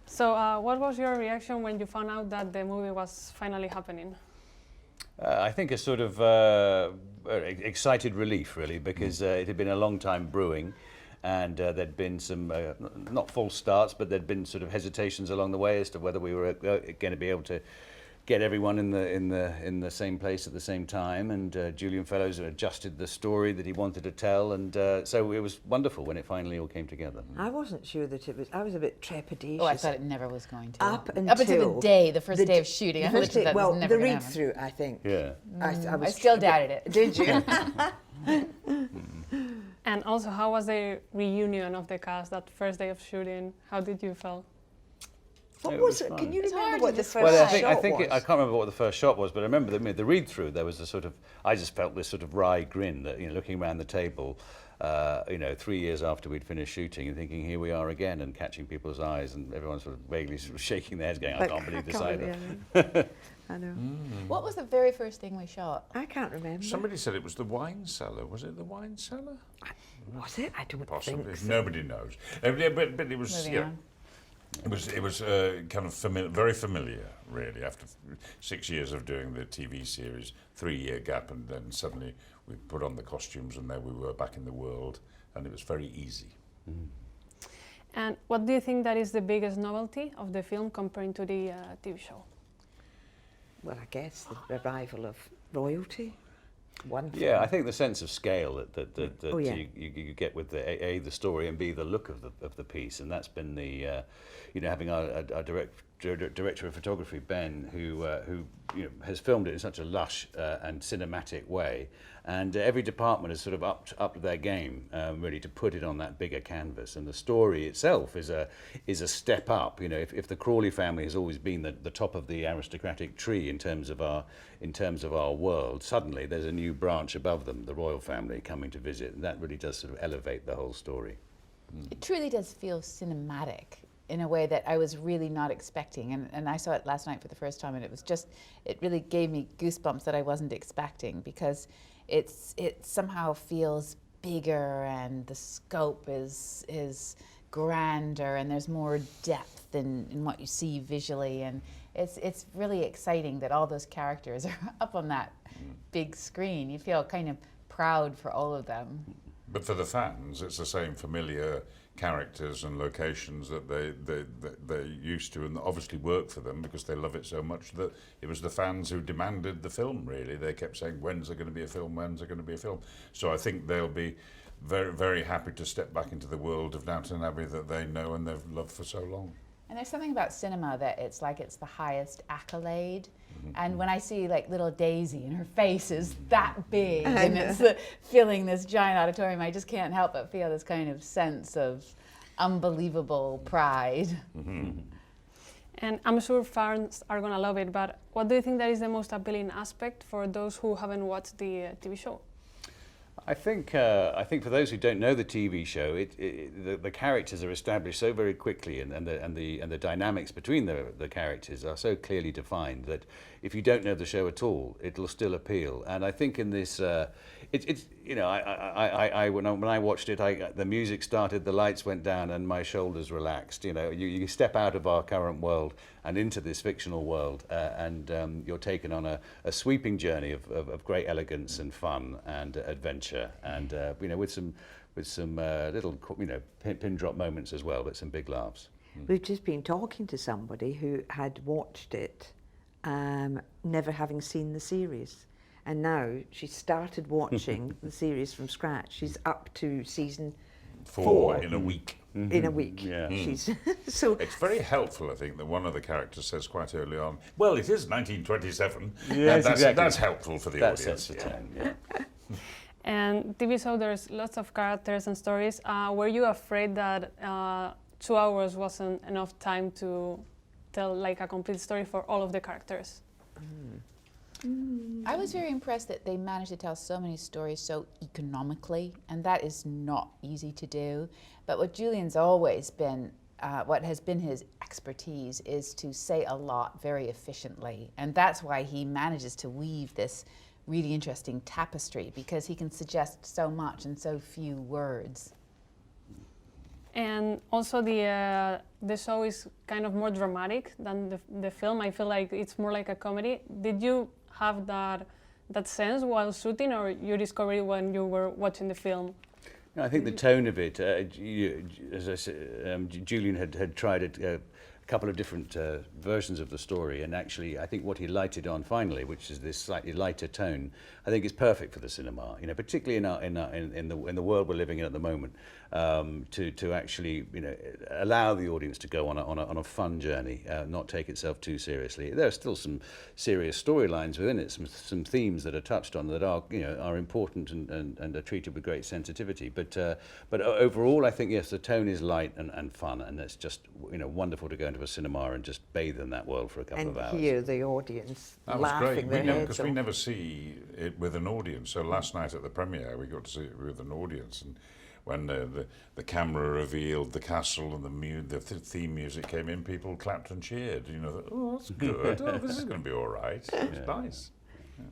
So what was your reaction when you found out that the movie was finally happening? I think a sort of excited relief, really, because it had been a long time brewing, and there'd been some not false starts, but there'd been sort of hesitations along the way as to whether we were going to be able to get everyone in the same place at the same time. And Julian Fellowes adjusted the story that he wanted to tell, and so it was wonderful when it finally all came together. I wasn't sure that it was. I was a bit trepidatious. Oh, I thought it never was going to. Up until the day, the first day of shooting. I first thought that well, was never the gonna read-through, I think. Yeah. I still doubted it. Did you? And also, how was the reunion of the cast that first day of shooting? How did you feel? What It was was it? fun. Can you It's remember hard what to the describe. first Well, shot I think was? I can't remember what the first shot was, but I remember the read-through. There was a sort of, I just felt this sort of wry grin that, looking around the table, 3 years after we'd finished shooting and thinking, here we are again, and catching people's eyes, and everyone sort of vaguely sort of shaking their heads, going, I can't believe this either. I know. What was the very first thing we shot? I can't remember. Somebody said it was the wine cellar. Was it the wine cellar? Was it? I don't Possibly. think so. Nobody knows. But it was. Moving Yeah, on. it was kind of very familiar, really. After 6 years of doing the TV series, 3-year gap, and then suddenly we put on the costumes, and there we were back in the world, and it was very easy. And what do you think that is the biggest novelty of the film compared to the TV show? Well, I guess the arrival of royalty. One. Yeah, I think the sense of scale that Oh, yeah. you get with the story, and B, the look of the piece, and that's been the having our director of photography, Ben, who has filmed it in such a lush and cinematic way, and every department has sort of upped their game really to put it on that bigger canvas, and the story itself is a step up. If the Crawley family has always been the top of the aristocratic tree in terms of our world, suddenly there's a new branch above them, the royal family, coming to visit, and that really does sort of elevate the whole story. It truly does feel cinematic in a way that I was really not expecting. And I saw it last night for the first time, and it really gave me goosebumps that I wasn't expecting, because it somehow feels bigger, and the scope is grander, and there's more depth in what you see visually, and it's really exciting that all those characters are up on that big screen. You feel kind of proud for all of them. But for the fans, it's the same familiar characters and locations that they're used to, and obviously work for them because they love it so much that it was the fans who demanded the film, really. They kept saying, when's there going to be a film, when's there going to be a film? So I think they'll be very, very happy to step back into the world of Downton Abbey that they know and they've loved for so long. And there's something about cinema that it's the highest accolade. And when I see like little Daisy and her face is that big and it's filling this giant auditorium, I just can't help but feel this kind of sense of unbelievable pride. And I'm sure fans are going to love it, but what do you think that is the most appealing aspect for those who haven't watched the TV show? I think for those who don't know the TV show, the characters are established so very quickly, and the dynamics between the characters are so clearly defined that if you don't know the show at all, it'll still appeal. And I think in this, when I watched it, the music started, the lights went down, and my shoulders relaxed. You step out of our current world and into this fictional world, and you're taken on a sweeping journey of great elegance and fun and adventure, and with some little pin drop moments as well, but some big laughs. We've just been talking to somebody who had watched it, never having seen the series. And now she started watching the series from scratch. She's up to season 4 in a week. In a week. Yeah. She's so It's very helpful, I think, that one of the characters says quite early on, well, it is 1927. Yes, exactly. That's helpful for the That audience. sets the tone, yeah. And TV show, there's lots of characters and stories. Were you afraid that 2 hours wasn't enough time to tell like a complete story for all of the characters? I was very impressed that they managed to tell so many stories so economically, and that is not easy to do. But what Julian's always been, what has been his expertise, is to say a lot very efficiently. And that's why he manages to weave this really interesting tapestry, because he can suggest so much in so few words. And also the show is kind of more dramatic than the film. I feel like it's more like a comedy. Did you have that sense while shooting, or you discovered it when you were watching the film? No, I think the tone of it, as I said, Julian had tried a couple of different versions of the story, and actually I think what he lighted on finally, which is this slightly lighter tone, I think is perfect for the cinema. You know, particularly in the world we're living in at the moment, to actually, you know, allow the audience to go on a fun journey, not take itself too seriously. There are still some serious storylines within it, some themes that are touched on that are, you know, are important and are treated with great sensitivity. But overall, I think yes, the tone is light and fun, and it's just, you know, wonderful to go into a cinema and just bathe in that world for a couple of hours. And hear the audience That was laughing great. their heads Because we never see it with an audience. So last night at the premiere, we got to see it with an audience, and when the camera revealed the castle and the theme music came in, people clapped and cheered. You know, oh, that's good. Oh, this is going to be all right. It was nice.